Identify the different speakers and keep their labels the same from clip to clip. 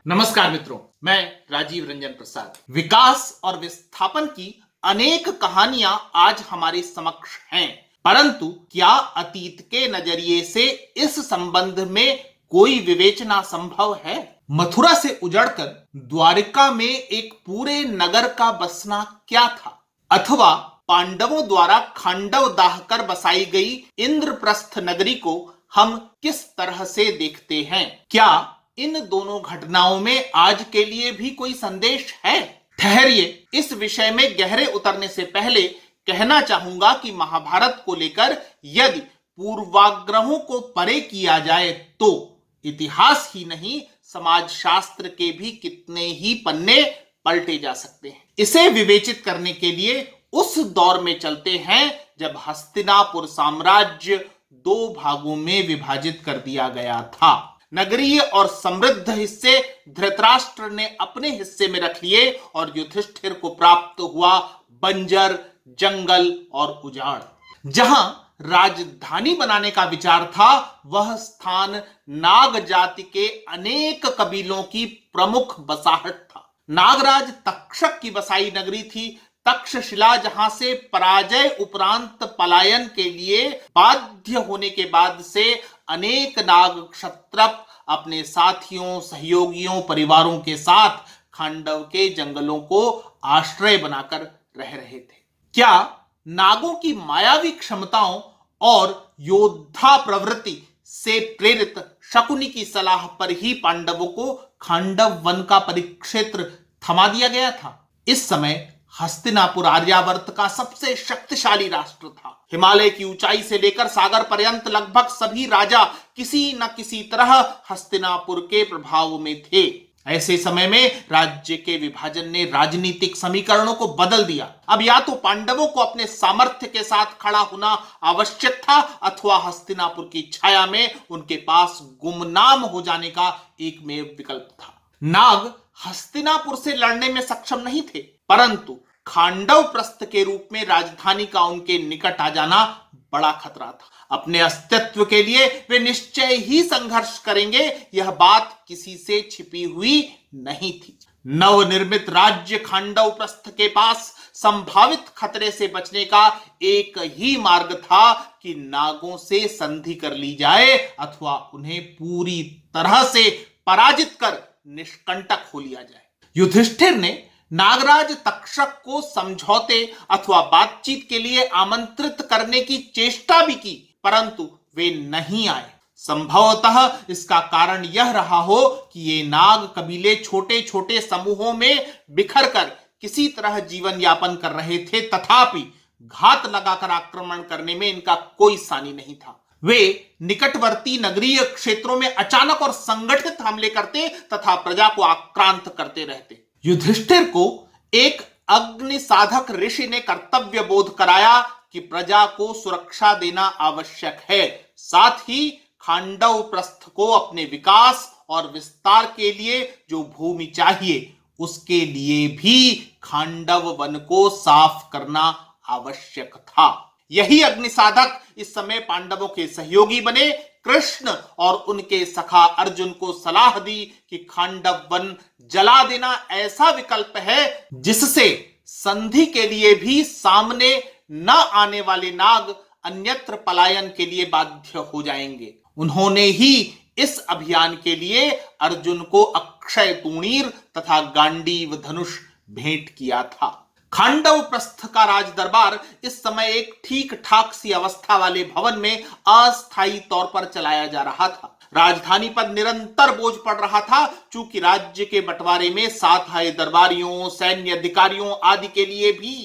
Speaker 1: नमस्कार मित्रों, मैं राजीव रंजन प्रसाद। विकास और विस्थापन की अनेक कहानियां आज हमारे समक्ष हैं, परंतु क्या अतीत के नजरिए से इस संबंध में कोई विवेचना संभव है? मथुरा से उजड़कर द्वारिका में एक पूरे नगर का बसना क्या था? अथवा पांडवों द्वारा खांडव दाह कर बसाई गई इंद्रप्रस्थ नगरी को हम किस तरह से देखते हैं? क्या इन दोनों घटनाओं में आज के लिए भी कोई संदेश है? ठहरिए, इस विषय में गहरे उतरने से पहले कहना चाहूंगा कि महाभारत को लेकर यदि पूर्वाग्रहों को परे किया जाए तो इतिहास ही नहीं, समाज शास्त्र के भी कितने ही पन्ने पलटे जा सकते हैं। इसे विवेचित करने के लिए उस दौर में चलते हैं जब हस्तिनापुर साम्राज्य दो भागों में विभाजित कर दिया गया था। नगरीय और समृद्ध हिस्से धृतराष्ट्र ने अपने हिस्से में रख लिए और युधिष्ठिर को प्राप्त हुआ बंजर, जंगल और उजाड़। जहां राजधानी बनाने का विचार था, वह स्थान नाग जाति के अनेक कबीलों की प्रमुख बसाहट था। नागराज तक्षक की बसाई नगरी थी। तक्षशिला जहां से पराजय उपरांत पलायन के लिए बाध्य होने के बाद से अनेक नाग क्षत्रप अपने साथियों, सहयोगियों, परिवारों के साथ खांडव के जंगलों को आश्रय बनाकर रह रहे थे। क्या नागों की मायावी क्षमताओं और योद्धा प्रवृत्ति से प्रेरित शकुनी की सलाह पर ही पांडवों को खांडव वन का परिक्षेत्र थमा दिया गया था? इस समय हस्तिनापुर आर्यावर्त का सबसे शक्तिशाली राष्ट्र था। हिमालय की ऊंचाई से लेकर सागर पर्यंत लगभग सभी राजा किसी न किसी तरह हस्तिनापुर के प्रभाव में थे। ऐसे समय में राज्य के विभाजन ने राजनीतिक समीकरणों को बदल दिया। अब या तो पांडवों को अपने सामर्थ्य के साथ खड़ा होना आवश्यक था, अथवा हस्तिनापुर की छाया में उनके पास गुमनाम हो जाने का एकमेव विकल्प था। नाग हस्तिनापुर से लड़ने में सक्षम नहीं थे, परंतु खांडव प्रस्थ के रूप में राजधानी का उनके निकट आ जाना बड़ा खतरा था। अपने अस्तित्व के लिए वे निश्चय ही संघर्ष करेंगे, यह बात किसी से छिपी हुई नहीं थी। नवनिर्मित राज्य खांडव प्रस्थ के पास संभावित खतरे से बचने का एक ही मार्ग था कि नागों से संधि कर ली जाए अथवा उन्हें पूरी तरह से पराजित कर निष्कंटक हो लिया जाए। युधिष्ठिर ने नागराज तक्षक को समझौते अथवा बातचीत के लिए आमंत्रित करने की चेष्टा भी की, परंतु वे नहीं आए। संभवतः इसका कारण यह रहा हो कि ये नाग कबीले छोटे छोटे समूहों में बिखर कर किसी तरह जीवन यापन कर रहे थे, तथापि घात लगाकर आक्रमण करने में इनका कोई सानी नहीं था। वे निकटवर्ती नगरीय क्षेत्रों में अचानक और संगठित हमले करते तथा प्रजा को आक्रांत करते रहते। युधिष्ठिर को एक अग्नि साधक ऋषि ने कर्तव्य बोध कराया कि प्रजा को सुरक्षा देना आवश्यक है, साथ ही खांडव प्रस्थ को अपने विकास और विस्तार के लिए जो भूमि चाहिए, उसके लिए भी खांडव वन को साफ करना आवश्यक था। यही अग्निसाधक इस समय पांडवों के सहयोगी बने। कृष्ण और उनके सखा अर्जुन को सलाह दी कि खांडव वन जला देना ऐसा विकल्प है जिससे संधि के लिए भी सामने न आने वाले नाग अन्यत्र पलायन के लिए बाध्य हो जाएंगे। उन्होंने ही इस अभियान के लिए अर्जुन को अक्षय तूणीर तथा गांडीव धनुष भेंट किया था। खांडव प्रस्थ का राज दरबार इस समय एक ठीक ठाक सी अवस्था वाले भवन में अस्थायी तौर पर चलाया जा रहा था। राजधानी पर निरंतर बोझ पड़ रहा था, चूंकि राज्य के बंटवारे में साथ आए दरबारियों, सैन्य अधिकारियों आदि के लिए भी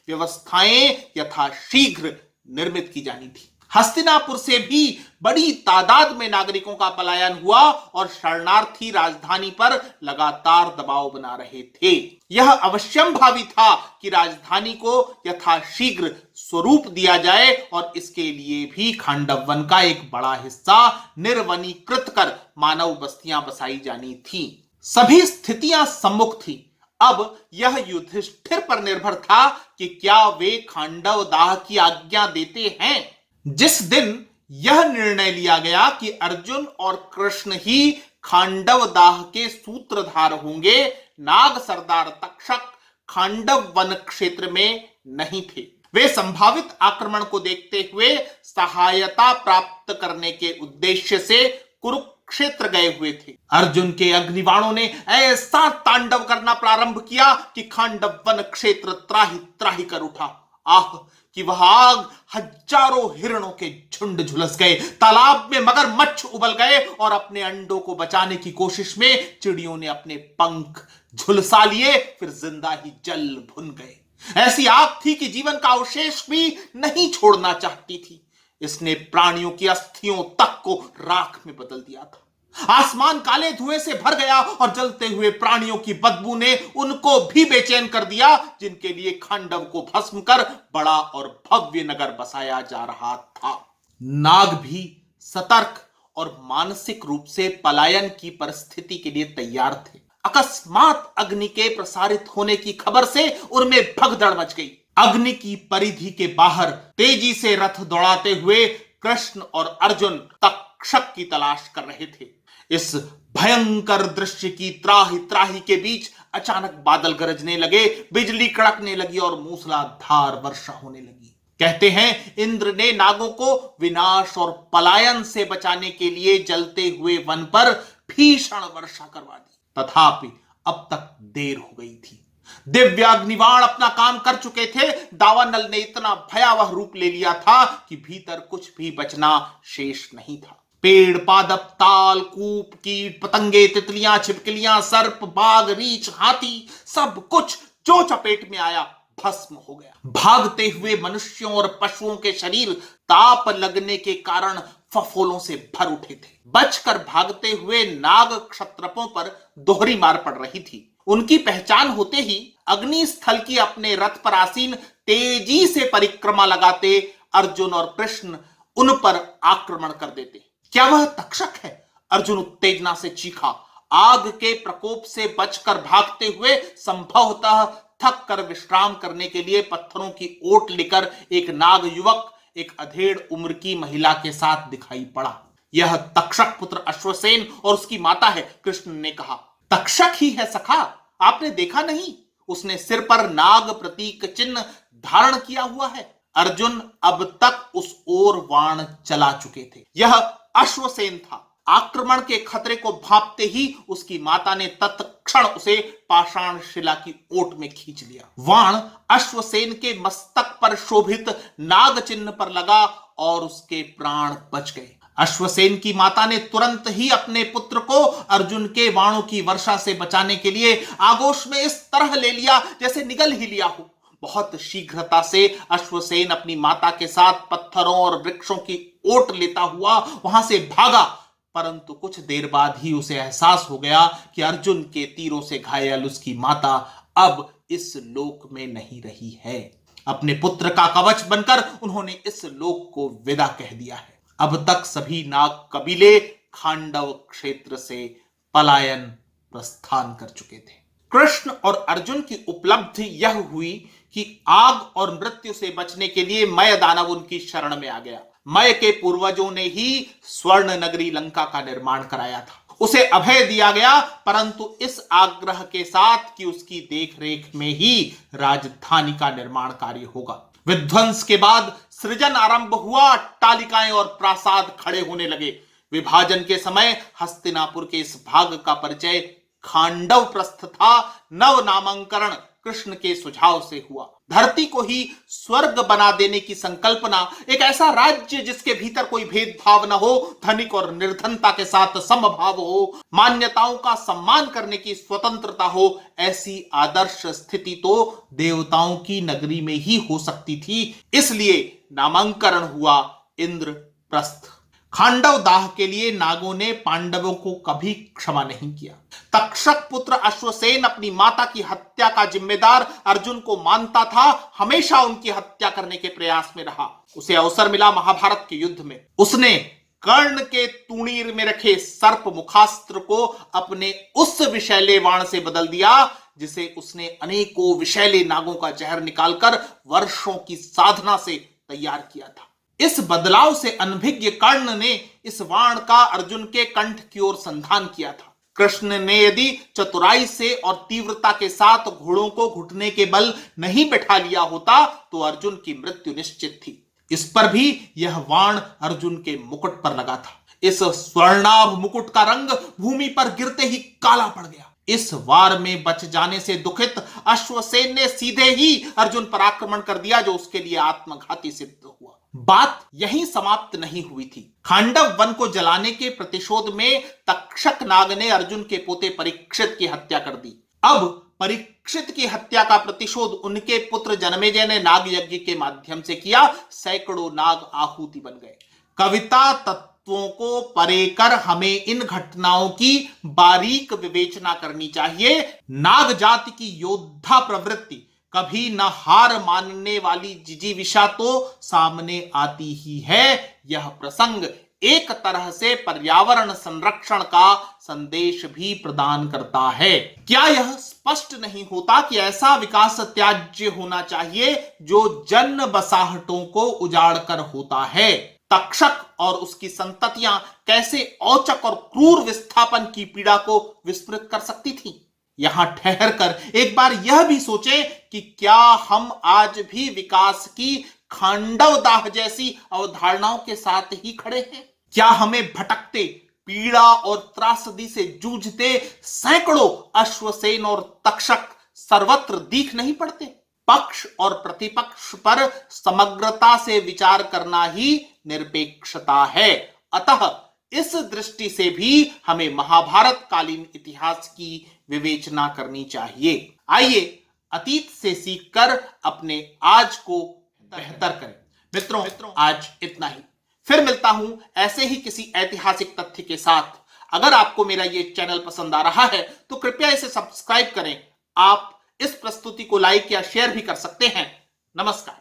Speaker 1: व्यवस्थाएं यथाशीघ्र निर्मित की जानी थी। हस्तिनापुर से भी बड़ी तादाद में नागरिकों का पलायन हुआ और शरणार्थी राजधानी पर लगातार दबाव बना रहे थे। यह अवश्यंभावी था कि राजधानी को यथाशीघ्र स्वरूप दिया जाए और इसके लिए भी खांडव वन का एक बड़ा हिस्सा निर्वनीकृत कर मानव बस्तियां बसाई जानी थी। सभी स्थितियां सम्मुख थी। अब यह युधिष्ठिर पर निर्भर था कि क्या वे खांडव दाह की आज्ञा देते हैं। जिस दिन यह निर्णय लिया गया कि अर्जुन और कृष्ण ही खांडव दाह के सूत्रधार होंगे। नाग सरदार तक्षक खांडव वन क्षेत्र में नहीं थे। वे संभावित आक्रमण को देखते हुए सहायता प्राप्त करने के उद्देश्य से कुरुक्षेत्र गए हुए थे। अर्जुन के अग्निबाणों ने ऐसा तांडव करना प्रारंभ किया कि खांडव वन क्षेत्र त्राहि त्राहि कर उठा। आह कि वह आग हजारों हिरणों के झुंड झुलस गए। तालाब में मगरमच्छ उबल गए और अपने अंडों को बचाने की कोशिश में चिड़ियों ने अपने पंख झुलसा लिए, फिर जिंदा ही जल भुन गए। ऐसी आग थी कि जीवन का अवशेष भी नहीं छोड़ना चाहती थी। इसने प्राणियों की अस्थियों तक को राख में बदल दिया था। आसमान काले धुएं से भर गया और जलते हुए प्राणियों की बदबू ने उनको भी बेचैन कर दिया, जिनके लिए खांडव को भस्म कर बड़ा और भव्य नगर बसाया जा रहा था। नाग भी सतर्क और मानसिक रूप से पलायन की परिस्थिति के लिए तैयार थे। अकस्मात अग्नि के प्रसारित होने की खबर से उनमें भगदड़ मच गई। अग्नि की परिधि के बाहर तेजी से रथ दौड़ाते हुए कृष्ण और अर्जुन तक्षक की तलाश कर रहे थे। इस भयंकर दृश्य की त्राहि त्राहि के बीच अचानक बादल गरजने लगे, बिजली कड़कने लगी और मूसलाधार वर्षा होने लगी। कहते हैं इंद्र ने नागों को विनाश और पलायन से बचाने के लिए जलते हुए वन पर भीषण वर्षा करवा दी। तथापि अब तक देर हो गई थी। दिव्य अग्निबाण अपना काम कर चुके थे। दावानल ने इतना भयावह रूप ले लिया था कि भीतर कुछ भी बचना शेष नहीं था। पेड़, पादप, ताल, कूप, कीट, पतंगे, तितलियां, छिपकलियां, सर्प, बाघ, रीछ, हाथी, सब कुछ जो चपेट में आया भस्म हो गया। भागते हुए मनुष्यों और पशुओं के शरीर ताप लगने के कारण फफोलों से भर उठे थे। बचकर भागते हुए नाग क्षत्रपों पर दोहरी मार पड़ रही थी। उनकी पहचान होते ही अग्नि स्थल की अपने रथ पर आसीन तेजी से परिक्रमा लगाते अर्जुन और कृष्ण उन पर आक्रमण कर देते। क्या वह तक्षक है? अर्जुन उत्तेजना से चीखा। आग के प्रकोप से बचकर भागते हुए संभवतः थक कर विश्राम करने के लिए पत्थरों की ओट लेकर एक नाग युवक एक अधेड़ उम्र की महिला के साथ दिखाई पड़ा। यह तक्षक पुत्र अश्वसेन और उसकी माता है। कृष्ण ने कहा, तक्षक ही है सखा, आपने देखा नहीं? उसने सिर पर नाग प्रतीक चिन्ह धारण किया हुआ है। अर्जुन अब तक उस ओर बाण चला चुके थे। यह अश्वसेन था। आक्रमण के खतरे को भांपते ही उसकी माता ने तत्क्षण उसे पाषाण शिला की ओट में खींच लिया। बाण अश्वसेन के मस्तक पर शोभित नाग चिन्ह पर लगा और उसके प्राण बच गए। अश्वसेन की माता ने तुरंत ही अपने पुत्र को अर्जुन के बाणों की वर्षा से बचाने के लिए आगोश में इस तरह ले लिया जैसे निगल ही लिया हो। बहुत शीघ्रता से अश्वसेन अपनी माता के साथ पत्थरों और वृक्षों की ओट लेता हुआ वहां से भागा, परंतु कुछ देर बाद ही उसे एहसास हो गया कि अर्जुन के तीरों से घायल उसकी माता अब इस लोक में नहीं रही है। अपने पुत्र का कवच बनकर उन्होंने इस लोक को विदा कह दिया है। अब तक सभी नाग कबीले खांडव क्षेत्र से पलायन प्रस्थान कर चुके थे। कृष्ण और अर्जुन की उपलब्धि यह हुई कि आग और मृत्यु से बचने के लिए मय दानव उनकी शरण में आ गया। मय के पूर्वजों ने ही स्वर्ण नगरी लंका का निर्माण कराया था। उसे अभय दिया गया, परंतु इस आग्रह के साथ कि उसकी देखरेख में ही राजधानी का निर्माण कार्य होगा। विध्वंस के बाद सृजन आरंभ हुआ। अट्टालिकाएं और प्रासाद खड़े होने लगे। विभाजन के समय हस्तिनापुर के इस भाग का परिचय खांडव प्रस्थ था। नव नामांकरण कृष्ण के सुझाव से हुआ। धरती को ही स्वर्ग बना देने की संकल्पना, एक ऐसा राज्य जिसके भीतर कोई भेदभाव न हो, धनिक और निर्धनता के साथ समभाव हो, मान्यताओं का सम्मान करने की स्वतंत्रता हो, ऐसी आदर्श स्थिति तो देवताओं की नगरी में ही हो सकती थी। इसलिए नामांकरण हुआ इंद्रप्रस्थ। खांडव दाह के लिए नागों ने पांडवों को कभी क्षमा नहीं किया। तक्षक पुत्र अश्वसेन अपनी माता की हत्या का जिम्मेदार अर्जुन को मानता था, हमेशा उनकी हत्या करने के प्रयास में रहा। उसे अवसर मिला महाभारत के युद्ध में। उसने कर्ण के तूणीर में रखे सर्प मुखास्त्र को अपने उस विषैले बाण से बदल दिया जिसे उसने अनेकों विषैले नागों का जहर निकालकर वर्षों की साधना से तैयार किया था। इस बदलाव से अनभिज्ञ कर्ण ने इस बाण का अर्जुन के कंठ की ओर संधान किया था। कृष्ण ने यदि चतुराई से और तीव्रता के साथ घोड़ों को घुटने के बल नहीं बैठा लिया होता तो अर्जुन की मृत्यु निश्चित थी। इस पर भी यह बाण अर्जुन के मुकुट पर लगा था। इस स्वर्णाभ मुकुट का रंग भूमि पर गिरते ही काला पड़ गया। इस वार में बच जाने से दुखित अश्वसेन ने सीधे ही अर्जुन पर आक्रमण कर दिया, जो उसके लिए आत्मघाती सिद्ध हुआ। बात यहीं समाप्त नहीं हुई थी। खांडव वन को जलाने के प्रतिशोध में तक्षक नाग ने अर्जुन के पोते परीक्षित की हत्या कर दी। अब परीक्षित की हत्या का प्रतिशोध उनके पुत्र जन्मेजय ने नाग यज्ञ के माध्यम से किया। सैकड़ों नाग आहुति बन गए। कविता तत्वों को परे कर हमें इन घटनाओं की बारीक विवेचना करनी चाहिए। नाग जाति की योद्धा प्रवृत्ति, कभी न हार मानने वाली जिजीविषा तो सामने आती ही है। यह प्रसंग एक तरह से पर्यावरण संरक्षण का संदेश भी प्रदान करता है। क्या यह स्पष्ट नहीं होता कि ऐसा विकास त्याज्य होना चाहिए जो जन बसाहटों को उजाड़ कर होता है? तक्षक और उसकी संततियां कैसे औचक और क्रूर विस्थापन की पीड़ा को विस्मृत कर सकती थी? यहां ठहर कर एक बार यह भी सोचें कि क्या हम आज भी विकास की खांडव दाह जैसी अवधारणाओं के साथ ही खड़े हैं? क्या हमें भटकते, पीड़ा और त्रासदी से जूझते सैकड़ों अश्वसेन और तक्षक सर्वत्र दिख नहीं पड़ते? पक्ष और प्रतिपक्ष पर समग्रता से विचार करना ही निरपेक्षता है। अतः इस दृष्टि से भी हमें महाभारत कालीन इतिहास की विवेचना करनी चाहिए। आइए अतीत से सीखकर अपने आज को बेहतर करें। मित्रों, आज इतना ही। फिर मिलता हूं ऐसे ही किसी ऐतिहासिक तथ्य के साथ। अगर आपको मेरा ये चैनल पसंद आ रहा है तो कृपया इसे सब्सक्राइब करें। आप इस प्रस्तुति को लाइक या शेयर भी कर सकते हैं। नमस्कार।